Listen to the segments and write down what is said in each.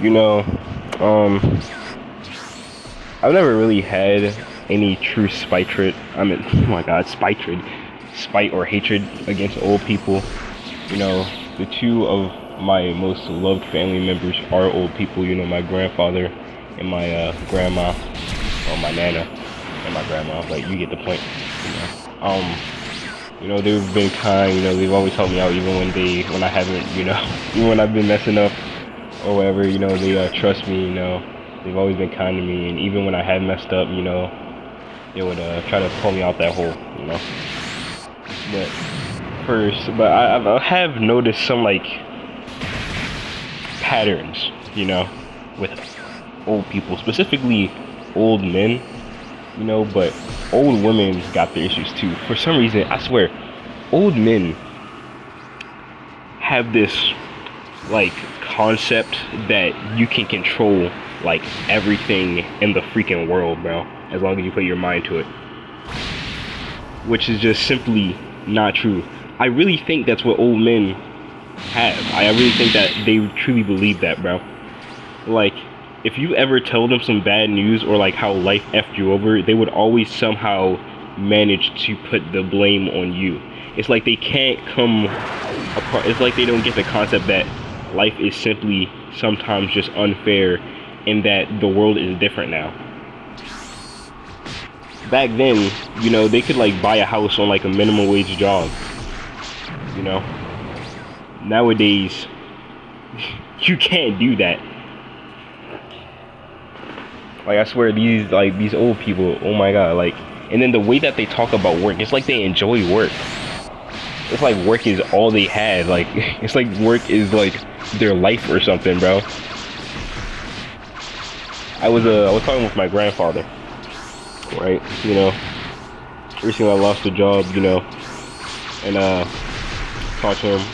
You know, um, I've never really had any true spiteful. I mean, oh my God, spiteful, spite or hatred against old people. You know, the two of my most loved family members are old people. You know, my grandfather and my grandma, or my nana and my grandma. But you get the point. You know, they've been kind. You know, they've always helped me out, even when I haven't. You know, even when I've been messing up or whatever. You know, they trust me. You know, they've always been kind to me, and even when I had messed up, you know, they would try to pull me out that hole. You know, but I have noticed some like patterns, you know, with old people, specifically old men, you know, but old women got their issues too. For some reason, I swear, old men have this like concept that you can control like everything in the freaking world, bro, as long as you put your mind to it, which is just simply not true. I really think that's what old men have. I really think that they truly believe that, bro. Like, if you ever tell them some bad news or like how life effed you over, they would always somehow manage to put the blame on you. It's like they can't come apart. It's like they don't get the concept that life is simply sometimes just unfair and that the world is different now. Back then, you know, they could like buy a house on like a minimum wage job, you know. Nowadays, you can't do that. Like, I swear, these old people, oh my God, like, and then the way that they talk about work, it's like they enjoy work. It's like work is all they had. Like, it's like work is like their life or something, bro. I was talking with my grandfather, right? You know, recently I lost a job, you know, and talked to him.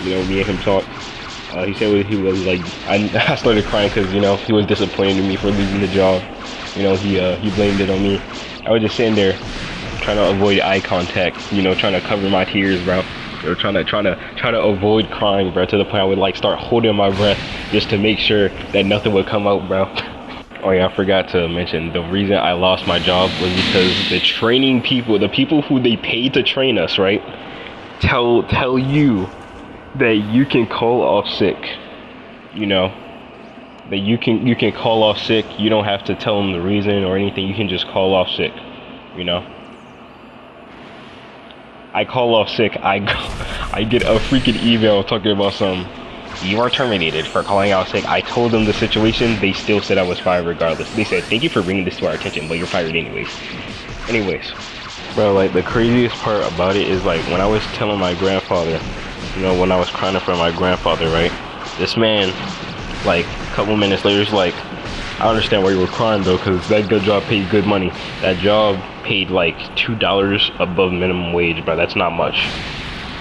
You know, me and him talked. He said he was like, I started crying because, you know, he was disappointed in me for losing the job. You know, he blamed it on me. I was just sitting there trying to avoid eye contact, you know, trying to cover my tears, bro. Or trying to avoid crying, bro, to the point I would like start holding my breath just to make sure that nothing would come out, bro. Oh yeah, I forgot to mention the reason I lost my job was because the training people, the people who they paid to train us, right, tell you that you can call off sick, you know, that you can call off sick. You don't have to tell them the reason or anything. You can just call off sick, you know. I call off sick. I get a freaking email talking about you are terminated for calling out sick. I told them the situation. They still said I was fired regardless. They said, thank you for bringing this to our attention, but you're fired anyways. Bro, like, the craziest part about it is like when I was telling my grandfather, you know, when I was crying for my grandfather, right? This man, like, a couple minutes later, is like, I understand why you were crying though, because that good job paid good money. That job paid like $2 above minimum wage, bro. That's not much.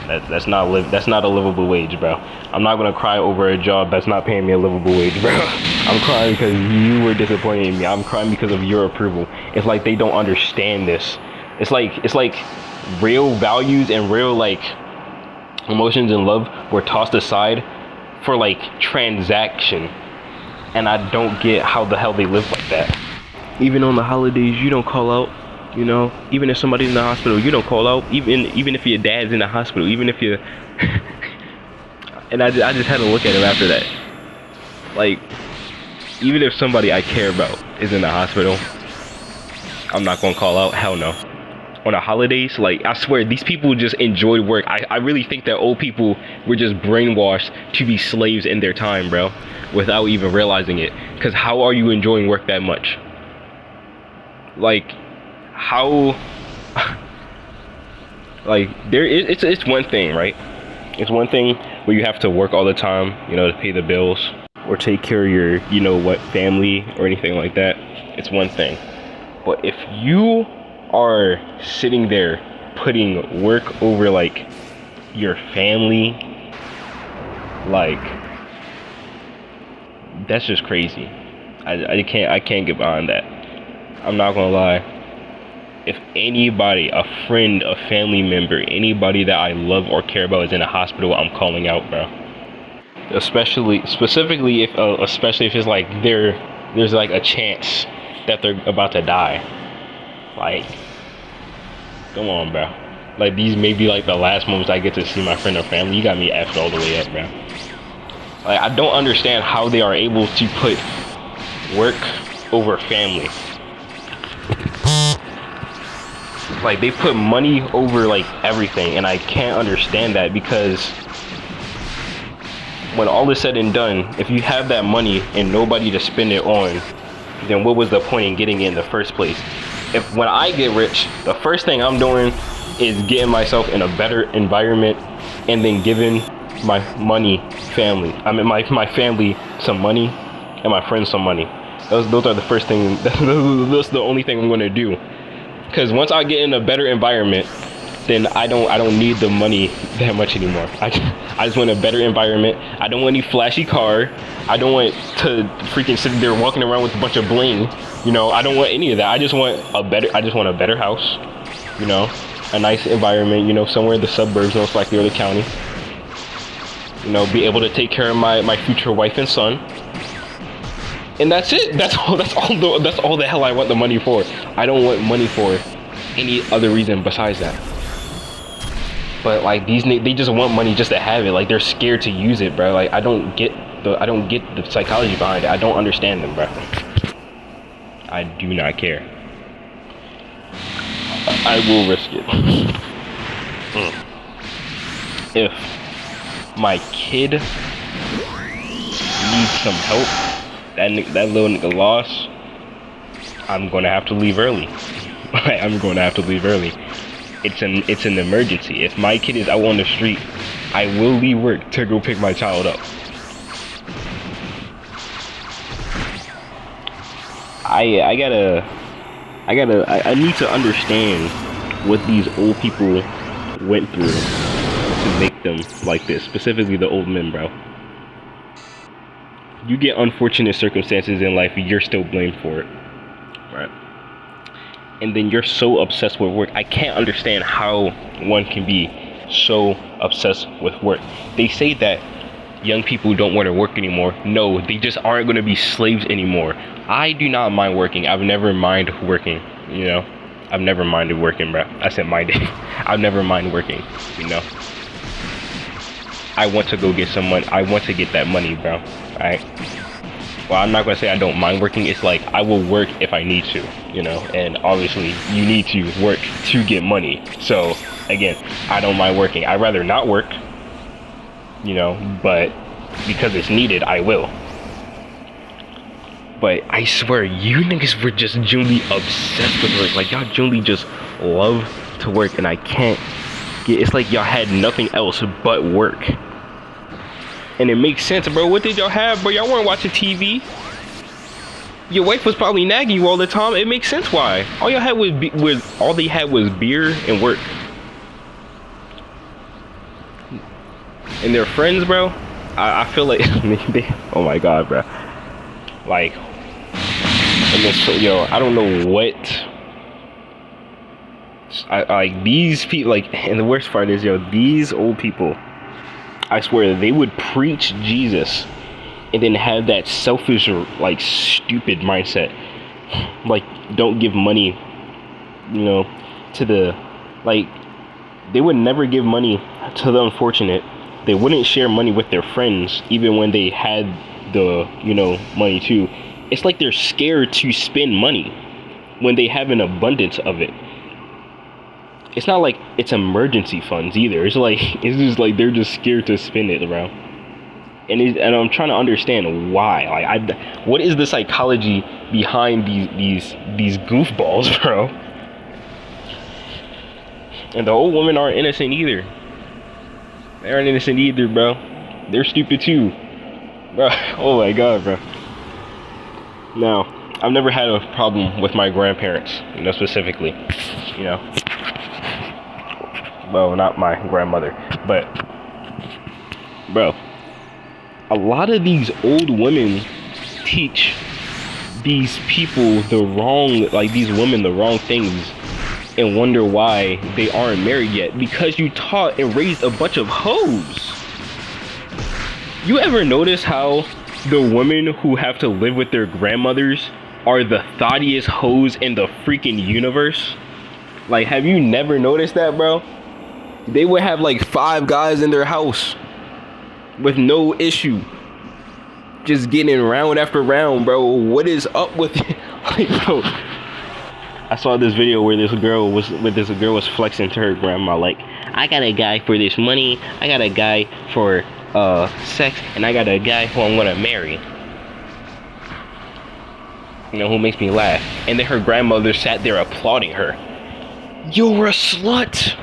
That's not a livable wage, bro. I'm not gonna cry over a job that's not paying me a livable wage, bro. I'm crying because you were disappointed in me. I'm crying because of your approval. It's like they don't understand this. It's like real values and real like emotions and love were tossed aside for like transaction, and I don't get how the hell they live like that. Even on the holidays, you don't call out. You know, even if somebody's in the hospital, you don't call out. Even if your dad's in the hospital, even if you and I just had to look at him after that. Like, even if somebody I care about is in the hospital, I'm not gonna call out. Hell no. On the holidays, like, I swear, these people just enjoy work. I really think that old people were just brainwashed to be slaves in their time, bro, without even realizing it. Because how are you enjoying work that much? Like, how? Like, it's one thing, right? It's one thing where you have to work all the time, you know, to pay the bills or take care of your, you know what, family or anything like that. It's one thing. But if you are sitting there putting work over like your family, like, that's just crazy. I can't get behind that. I'm not gonna lie. If anybody, a friend, a family member, anybody that I love or care about is in a hospital, I'm calling out, bro. specifically if especially if it's like there's like a chance that they're about to die. Like, come on, bro. Like, these may be like the last moments I get to see my friend or family. You got me effed all the way up, bro. Like, I don't understand how they are able to put work over family. Like, they put money over like everything, and I can't understand that, because when all is said and done, if you have that money and nobody to spend it on, then what was the point in getting it in the first place? If when I get rich, the first thing I'm doing is getting myself in a better environment, and then giving my family some money, and my friends some money. Those are the first thing. That's the only thing I'm gonna do. Because once I get in a better environment, then I don't need the money that much anymore. I just want a better environment. I don't want any flashy car. I don't want to freaking sit there walking around with a bunch of bling. You know, I don't want any of that. I just want a better house. You know, a nice environment. You know, somewhere in the suburbs, most likely, or the county. You know, be able to take care of my future wife and son. And that's it. That's all the hell I want the money for. I don't want money for any other reason besides that. But like, they just want money just to have it. Like, they're scared to use it, bro. Like, I don't get the psychology behind it. I don't understand them, bro. I do not care. I will risk it. If my kid needs some help, that little nigga lost, I'm gonna have to leave early. I'm gonna have to leave early. It's an emergency. If my kid is out on the street, I will leave work to go pick my child up. I need to understand what these old people went through to make them like this, specifically the old men, bro. You get unfortunate circumstances in life, you're still blamed for it, right? And then you're so obsessed with work. I can't understand how one can be so obsessed with work. They say that young people don't want to work anymore. No, they just aren't going to be slaves anymore. I do not mind working. I've never minded working, you know? I've never minded working, bro. I said minded. I've never minded working, you know? I want to go get some money. I want to get that money, bro. Alright? Well, I'm not going to say I don't mind working. It's like, I will work if I need to, you know? And obviously, you need to work to get money. So, again, I don't mind working. I'd rather not work, you know? But because it's needed, I will. But I swear, you niggas were just genuinely obsessed with work. Like, y'all genuinely just love to work, and I can't get... It's like y'all had nothing else but work. And it makes sense, bro. What did y'all have, bro? Y'all weren't watching TV. Your wife was probably nagging you all the time. It makes sense why. All y'all had all they had was beer and work. And their friends, bro. I feel like oh my god, bro. Like, and then, so, yo, I don't know what. Like, these people, like, and the worst part is, yo, these old people, I swear, they would preach Jesus and then have that selfish, like, stupid mindset. Like, don't give money, you know, to the, like, they would never give money to the unfortunate. They wouldn't share money with their friends, even when they had the, you know, money too. It's like they're scared to spend money when they have an abundance of it. It's not like it's emergency funds either. It's just like they're just scared to spend it, bro. And I'm trying to understand why. Like, what is the psychology behind these goofballs, bro? And the old women aren't innocent either. They aren't innocent either, bro. They're stupid too, bro. Oh my god, bro. Now, I've never had a problem with my grandparents, you know, specifically, you know. Well, not my grandmother, but, bro, a lot of these old women teach these people the wrong, like, these women the wrong things, and wonder why they aren't married yet, because you taught and raised a bunch of hoes. You ever notice how the women who have to live with their grandmothers are the thottiest hoes in the freaking universe? Like, have you never noticed that, bro? They would have like 5 guys in their house with no issue, just getting round after round, bro. What is up with it? Like, bro, I saw this video where this girl was flexing to her grandma, like, I got a guy for this money, I got a guy for sex, and I got a guy who I'm gonna marry. You know who makes me laugh? And then her grandmother sat there applauding her. You're a slut.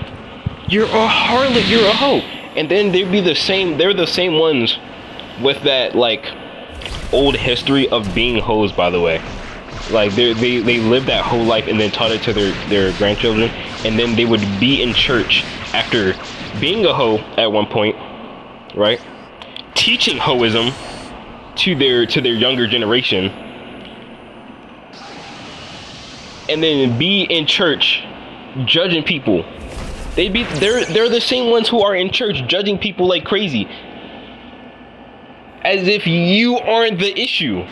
You're a harlot. You're a hoe. And then they're the same ones with that like old history of being hoes, by the way. Like they lived that whole life and then taught it to their grandchildren, and then they would be in church after being a hoe at one point, right? Teaching hoism to their younger generation, and then be in church judging people. They're the same ones who are in church judging people like crazy, as if you aren't the issue.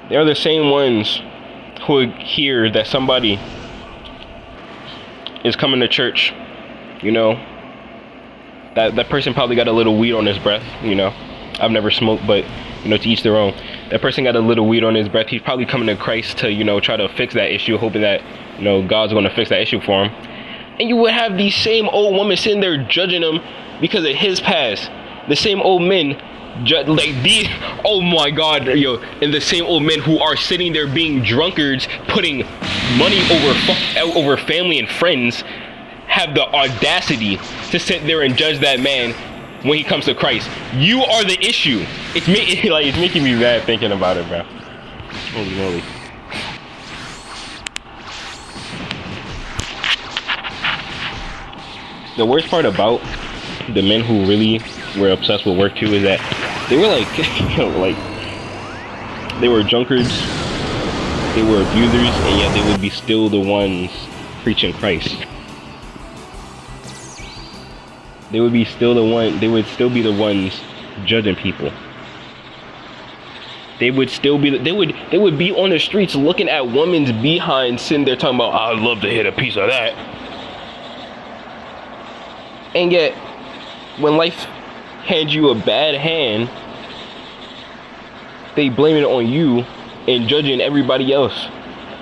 They're the same ones who hear that somebody is coming to church, you know, that person probably got a little weed on his breath, you know. I've never smoked, but you know, to each their own. That person got a little weed on his breath. He's probably coming to Christ to, you know, try to fix that issue, hoping that, you know, God's going to fix that issue for him. And you would have these same old women sitting there judging him because of his past. The same old men, like these, oh my God, yo, and the same old men who are sitting there being drunkards, putting money over family and friends, have the audacity to sit there and judge that man when he comes to Christ. You are the issue. It's making me mad thinking about it, bro. Holy moly. The worst part about the men who really were obsessed with work too is that they were like, you know, like they were drunkards, they were abusers, and yet they would be still the ones preaching Christ. They would still be the ones judging people. They would be on the streets looking at women's behinds, sitting there talking about, I'd love to hit a piece of that. And yet, when life hands you a bad hand, they blame it on you and judging everybody else.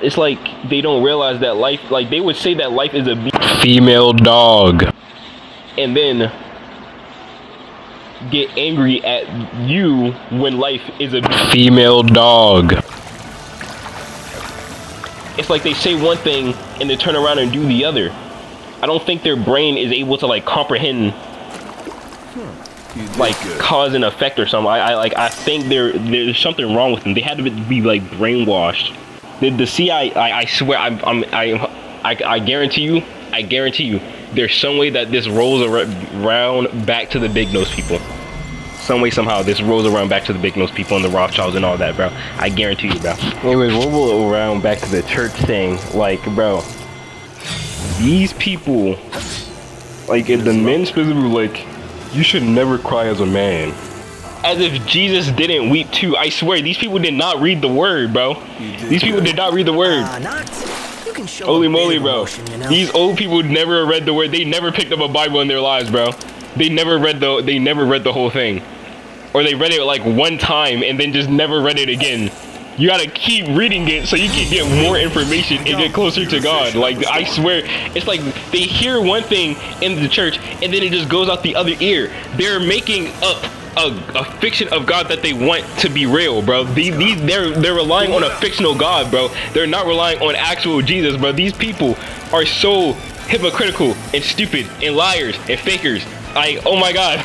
It's like they don't realize that life, like they would say that life is a female dog, and then get angry at you when life is a female dog. It's like they say one thing and they turn around and do the other. I don't think their brain is able to like comprehend like cause and effect or something. I think there's something wrong with them. They had to be like brainwashed. The CIA, I swear, I guarantee you, there's some way that this rolls around back to the big nose people. Some way, somehow, this rolls around back to the big nose people and the Rothschilds and all that, bro. I guarantee you, bro. Anyways, we'll roll around back to the church thing. Like, bro, these people, like, the men specifically, like, you should never cry as a man. As if Jesus didn't weep too. I swear, these people did not read the word, bro. These people did not read the word. Holy moly, bro. These old people never read the word. They never picked up a Bible in their lives, bro. They never read the whole thing. Or they read it like one time and then just never read it again. You gotta keep reading it so you can get more information and get closer to God. Like, I swear, it's like they hear one thing in the church and then it just goes out the other ear. They're making up a fiction of God that they want to be real, bro. They're relying on a fictional God, bro. They're not relying on actual Jesus, bro. These people are so hypocritical and stupid and liars and fakers. Oh my God.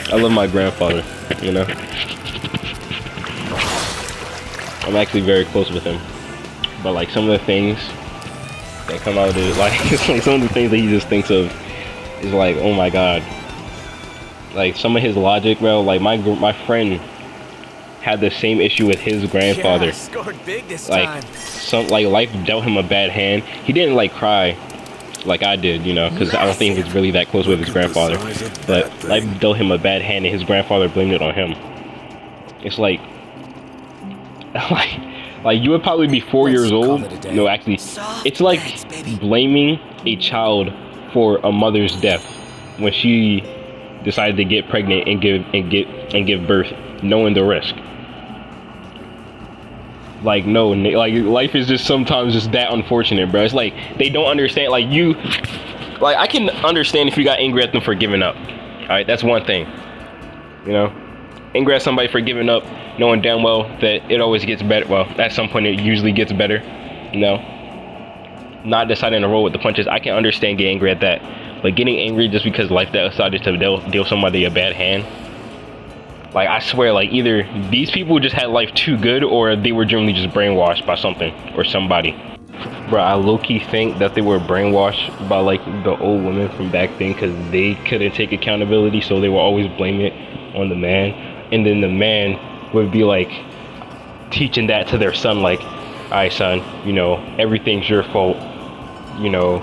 I love my grandfather, you know. I'm actually very close with him, but like some of the things that come out of it, like some of the things that he just thinks of is like, oh my God. Like some of his logic, bro. Like my friend had the same issue with his grandfather. Yeah, scored big this like time. Like life dealt him a bad hand. He didn't like cry, like I did, you know, because I don't think he was really that close with his grandfather. But life dealt him a bad hand, and his grandfather blamed it on him. It's like, like you would probably be 4 years old. No, actually, it's like blaming a child for a mother's death when she decided to get pregnant and give birth, knowing the risk. Like, no, like life is just sometimes just that unfortunate, bro. It's like they don't understand. Like I can understand if you got angry at them for giving up. All right, that's one thing. You know, angry at somebody for giving up, knowing damn well that it always gets better. Well, at some point it usually gets better. You know, not deciding to roll with the punches. I can understand getting angry at that, but getting angry just because life decided to deal somebody a bad hand. Like, I swear, like, either these people just had life too good, or they were generally just brainwashed by something or somebody. Bro, I low-key think that they were brainwashed by, like, the old women from back then, because they couldn't take accountability, so they would always blame it on the man. And then the man would be, like, teaching that to their son, like, all right, son, you know, everything's your fault. You know,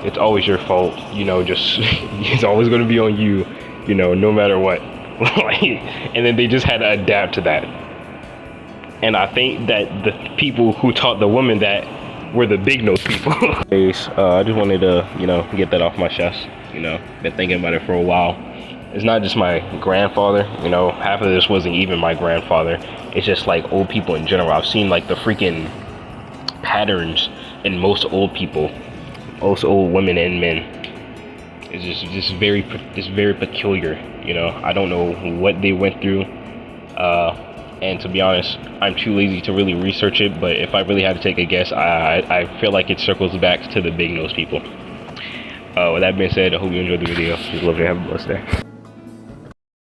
it's always your fault. You know, just, it's always going to be on you, you know, no matter what. And then they just had to adapt to that. And I think that the people who taught the women that were the big nose people. I just wanted to, you know, get that off my chest. You know, been thinking about it for a while. It's not just my grandfather, you know, half of this wasn't even my grandfather. It's just like old people in general. I've seen like the freaking patterns in most old people, most old women and men. It's just very peculiar, you know. I don't know what they went through, and to be honest, I'm too lazy to really research it. But if I really had to take a guess, I feel like it circles back to the big nose people. With that being said, I hope you enjoyed the video. Just love you. Have a blessed day.